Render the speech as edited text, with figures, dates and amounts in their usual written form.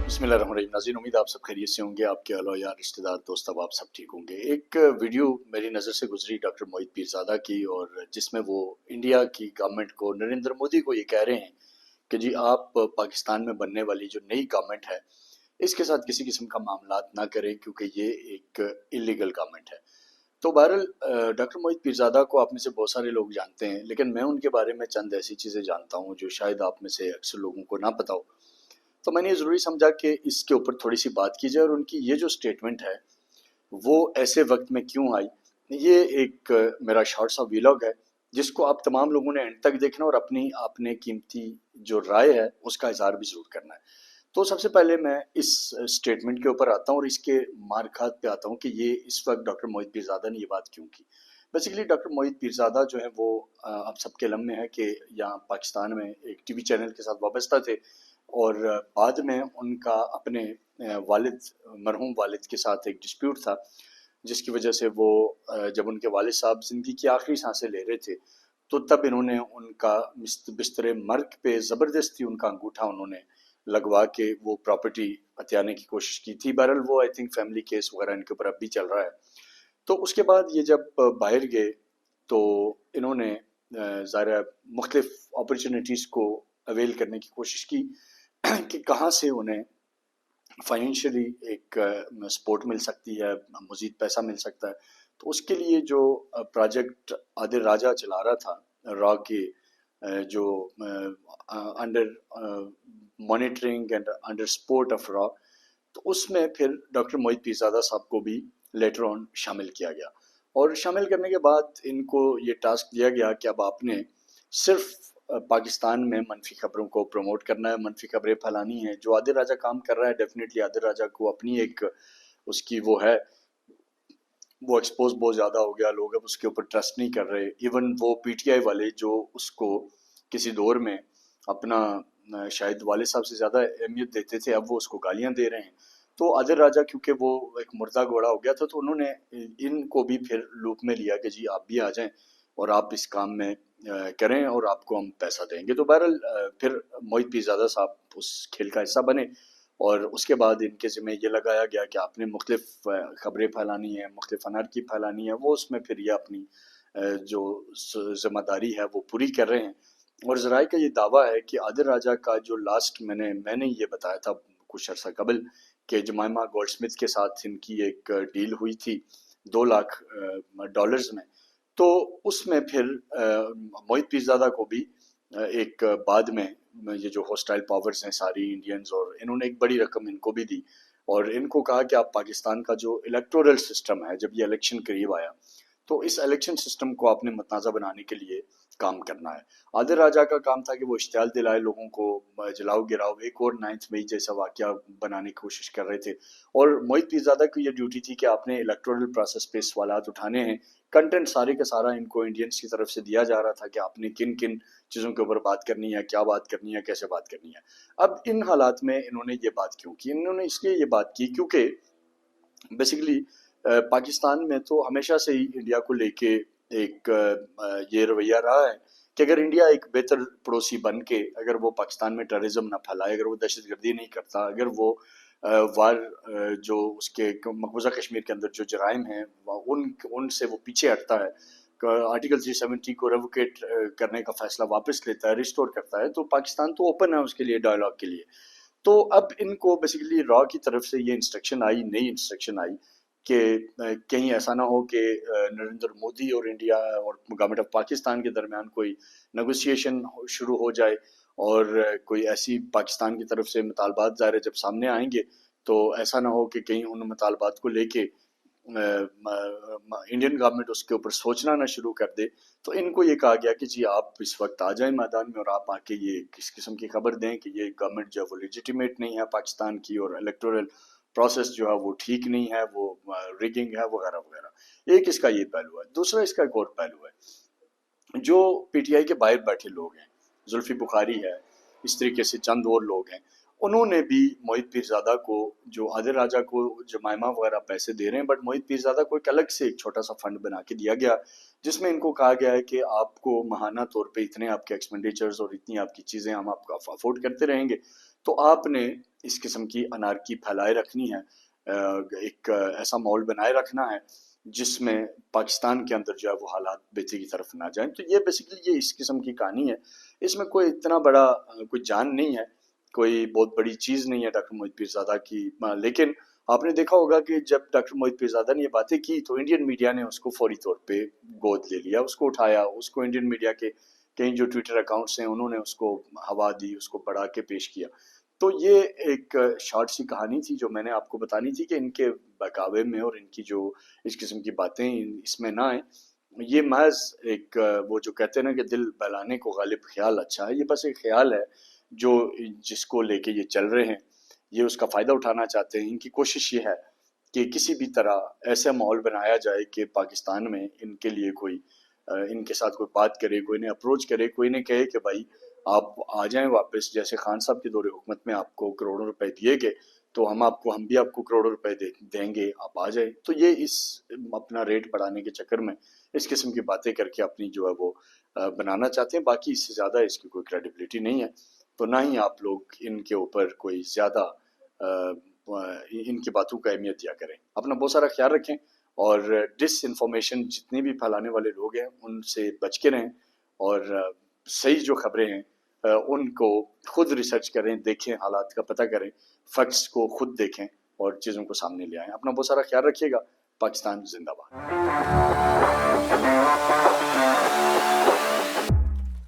بسم اللہ الرحمن الرحیم ناظرین، امید آپ سب خیریت سے ہوں گے. آپ کے اہل و عیال، رشتہ دار، دوست اب آپ سب ٹھیک ہوں گے. ایک ویڈیو میری نظر سے گزری ڈاکٹر موہت پیرزادہ کی، اور جس میں وہ انڈیا کی گورنمنٹ کو، نریندر مودی کو یہ کہہ رہے ہیں کہ جی آپ پاکستان میں بننے والی جو نئی گورنمنٹ ہے اس کے ساتھ کسی قسم کا معاملات نہ کریں کیونکہ یہ ایک انلیگل گورنمنٹ ہے. تو بہرحال ڈاکٹر موہت پیرزادہ کو آپ میں سے بہت سارے لوگ جانتے ہیں، لیکن میں ان کے بارے میں چند ایسی چیزیں جانتا ہوں جو شاید آپ میں سے اکثر لوگوں کو نہ پتہ ہو. تو میں نے یہ ضروری سمجھا کہ اس کے اوپر تھوڑی سی بات کی جائے، اور ان کی یہ جو سٹیٹمنٹ ہے وہ ایسے وقت میں کیوں آئی. یہ ایک میرا شارٹ سا ویلاگ ہے جس کو آپ تمام لوگوں نے اینڈ تک دیکھنا، اور اپنے قیمتی جو رائے ہے اس کا اظہار بھی ضرور کرنا ہے. تو سب سے پہلے میں اس سٹیٹمنٹ کے اوپر آتا ہوں اور اس کے مارکات پہ آتا ہوں کہ یہ اس وقت ڈاکٹر موہت پیرزادہ نے یہ بات کیوں کی. بیسیکلی ڈاکٹر موہت پیرزادہ جو ہے وہ آپ سب کے علم میں ہے کہ یہاں پاکستان میں ایک ٹی وی چینل کے ساتھ وابستہ تھے، اور بعد میں ان کا اپنے والد، مرحوم والد کے ساتھ ایک ڈسپیوٹ تھا، جس کی وجہ سے وہ جب ان کے والد صاحب زندگی کی آخری سانسیں لے رہے تھے تو تب انہوں نے ان کا بستر مرگ پہ زبردستی ان کا انگوٹھا انہوں نے لگوا کے وہ پراپرٹی ہتھیانے کی کوشش کی تھی. بہرحال وہ آئی تھنک فیملی کیس وغیرہ ان کے اوپر اب بھی چل رہا ہے. تو اس کے بعد یہ جب باہر گئے تو انہوں نے ظاہر مختلف اپرچونیٹیز کو اویل کرنے کی کوشش کی کہ کہاں سے انہیں فائنینشلی ایک سپورٹ مل سکتی ہے، مزید پیسہ مل سکتا ہے. تو اس کے لیے جو پروجیکٹ عادل راجہ چلا رہا تھا را کے، جو under monitoring and under support of raw, تو اس میں پھر ڈاکٹر موہت پیرزادہ صاحب کو بھی لیٹر آن شامل کیا گیا. اور شامل کرنے کے بعد ان کو یہ ٹاسک دیا گیا کہ اب آپ نے صرف پاکستان میں منفی خبروں کو پروموٹ کرنا ہے، منفی خبریں پھیلانی ہیں. جو عادل راجہ کام کر رہا ہے ڈیفینیٹلی عادل راجہ کو اپنی ایک اس کی وہ ہے، وہ ایکسپوز بہت زیادہ ہو گیا، لوگ اب اس کے اوپر ٹرسٹ نہیں کر رہے. ایون وہ پی ٹی آئی والے جو اس کو کسی دور میں اپنا شاید والد صاحب سے زیادہ اہمیت دیتے تھے، اب وہ اس کو گالیاں دے رہے ہیں. تو عادل راجہ کیونکہ وہ ایک مردہ گھوڑا ہو گیا تھا تو انہوں نے ان کو بھی پھر لوپ میں لیا کہ جی آپ بھی آ جائیں اور آپ اس کام میں کریں اور آپ کو ہم پیسہ دیں گے. تو بہرحال پھر موہت پیرزادہ صاحب اس کھیل کا حصہ بنے، اور اس کے بعد ان کے ذمہ یہ لگایا گیا کہ آپ نے مختلف خبریں پھیلانی ہیں، مختلف انارکی پھیلانی ہے. وہ اس میں پھر یہ اپنی جو ذمہ داری ہے وہ پوری کر رہے ہیں. اور ذرائع کا یہ دعویٰ ہے کہ عادل راجہ کا جو لاسٹ میں نے یہ بتایا تھا کچھ عرصہ قبل کہ جمائمہ گولڈ سمتھ کے ساتھ ان کی ایک ڈیل ہوئی تھی $2 لاکھ میں. تو اس میں پھر موہت پیرزادہ کو بھی ایک بعد میں یہ جو ہوسٹائل پاورز ہیں ساری انڈینز، اور انہوں نے ایک بڑی رقم ان کو بھی دی اور ان کو کہا کہ آپ پاکستان کا جو الیکٹورل سسٹم ہے، جب یہ الیکشن قریب آیا تو اس الیکشن سسٹم کو آپ نے متنازع بنانے کے لیے کام کرنا ہے. عادل راجہ کا کام تھا کہ وہ اشتعال دلائے لوگوں کو، جلاؤ گراؤ، ایک اور 9 مئی جیسا واقعہ بنانے کی کوشش کر رہے تھے. اور موہت پیرزادہ کی یہ ڈیوٹی تھی کہ آپ نے الیکٹورل پروسیس پہ سوالات اٹھانے ہیں. کنٹینٹ سارے کا سارا ان کو انڈینس کی طرف سے دیا جا رہا تھا کہ آپ نے کن کن چیزوں کے اوپر بات کرنی ہے، کیا بات کرنی ہے، کیسے بات کرنی ہے. اب ان حالات میں انہوں نے یہ بات کیوں کی؟ انہوں نے اس لیے یہ بات کی کیونکہ بیسیکلی پاکستان میں تو ہمیشہ سے ہی انڈیا کو لے کے ایک یہ رویہ رہا ہے کہ اگر انڈیا ایک بہتر پڑوسی بن کے اگر وہ پاکستان میں ٹیررزم نہ پھیلائے، اگر وہ دہشت گردی نہیں کرتا، اگر وہ وار جو اس کے مقبوضہ کشمیر کے اندر جو جرائم ہیں ان سے وہ پیچھے ہٹتا ہے، آرٹیکل 370 کو ریووکیٹ کرنے کا فیصلہ واپس لیتا ہے، ریسٹور کرتا ہے، تو پاکستان تو اوپن ہے اس کے لیے ڈائلاگ کے لیے. تو اب ان کو بیسیکلی را کی طرف سے یہ انسٹرکشن آئی، نئی انسٹرکشن آئی کہ کہیں ایسا نہ ہو کہ نریندر مودی اور انڈیا اور گورنمنٹ آف پاکستان کے درمیان کوئی نیگوسیشن شروع ہو جائے، اور کوئی ایسی پاکستان کی طرف سے مطالبات ظاہر جب سامنے آئیں گے تو ایسا نہ ہو کہ کہیں ان مطالبات کو لے کے انڈین گورنمنٹ اس کے اوپر سوچنا نہ شروع کر دے. تو ان کو یہ کہا گیا کہ جی آپ اس وقت آ جائیں میدان میں اور آپ آ کے یہ کس قسم کی خبر دیں کہ یہ گورنمنٹ جو ہے وہ لیجیٹیمیٹ نہیں ہے پاکستان کی، اور الیکٹورل پروسیس جو ہے وہ ٹھیک نہیں ہے، وہ ریگنگ ہے وغیرہ وغیرہ. ایک اس کا یہ پہلو ہے. دوسرا اس کا ایک اور پہلو ہے، جو پی ٹی آئی کے باہر بیٹھے لوگ ہیں، زلفی بخاری ہے، اس طریقے سے چند اور لوگ ہیں، انہوں نے بھی موہت پیرزادہ کو، جو عادل راجہ کو جمائمہ وغیرہ پیسے دے رہے ہیں، بٹ موہت پیرزادہ کو ایک الگ سے ایک چھوٹا سا فنڈ بنا کے دیا گیا جس میں ان کو کہا گیا ہے کہ آپ کو ماہانہ طور پہ اتنے آپ کے ایکسپینڈیچرز اور اتنی آپ کی چیزیں ہم آپ کو افورڈ کرتے رہیں گے، تو آپ نے اس قسم کی انارکی پھیلائے رکھنی ہے، ایک ایسا ماحول بنائے رکھنا ہے جس میں پاکستان کے اندر جو ہے وہ حالات بہتری کی طرف نہ جائیں. تو یہ بیسیکلی یہ اس قسم کی کہانی ہے. اس میں کوئی اتنا بڑا کوئی جان نہیں ہے، کوئی بہت بڑی چیز نہیں ہے ڈاکٹر موہت پیرزادہ کی. لیکن آپ نے دیکھا ہوگا کہ جب ڈاکٹر موہت پیرزادہ نے یہ باتیں کی تو انڈین میڈیا نے اس کو فوری طور پہ گود لے لیا، اس کو اٹھایا، اس کو انڈین میڈیا کے کئی جو ٹویٹر اکاؤنٹس ہیں انہوں نے اس کو ہوا دی، اس کو بڑھا کے پیش کیا. تو یہ ایک شارٹ سی کہانی تھی جو میں نے آپ کو بتانی تھی کہ ان کے بہکاوے میں اور ان کی جو اس قسم کی باتیں اس میں نہ آئیں. یہ محض ایک وہ جو کہتے ہیں نا کہ دل بہلانے کو غالب خیال اچھا ہے، یہ بس ایک خیال ہے جو جس کو لے کے یہ چل رہے ہیں، یہ اس کا فائدہ اٹھانا چاہتے ہیں. ان کی کوشش یہ ہے کہ کسی بھی طرح ایسا ماحول بنایا جائے کہ پاکستان میں ان کے لیے کوئی ان کے ساتھ کوئی بات کرے، کوئی انہیں اپروچ کرے، کوئی انہیں کہے کہ بھائی آپ آ جائیں واپس. جیسے خان صاحب کے دور حکومت میں آپ کو کروڑوں روپے دیے گئے تو ہم بھی آپ کو کروڑوں روپے دیں گے، آپ آ جائیں. تو یہ اس اپنا ریٹ بڑھانے کے چکر میں اس قسم کی باتیں کر کے اپنی جو ہے وہ بنانا چاہتے ہیں. باقی اس سے زیادہ اس کی کوئی کریڈیبلٹی نہیں ہے. تو نہ ہی آپ لوگ ان کے اوپر کوئی زیادہ ان کی باتوں کا اہمیت دیا کریں. اپنا بہت سارا خیال رکھیں اور ڈس انفارمیشن جتنے بھی پھیلانے والے لوگ ہیں ان سے بچ کے رہیں، اور صحیح جو خبریں ہیں ان کو خود ریسرچ کریں، دیکھیں، حالات کا پتہ کریں، فیکٹس کو خود دیکھیں اور چیزوں کو سامنے لے آئیں. اپنا بہت سارا خیال رکھیے گا. پاکستان زندہ باد.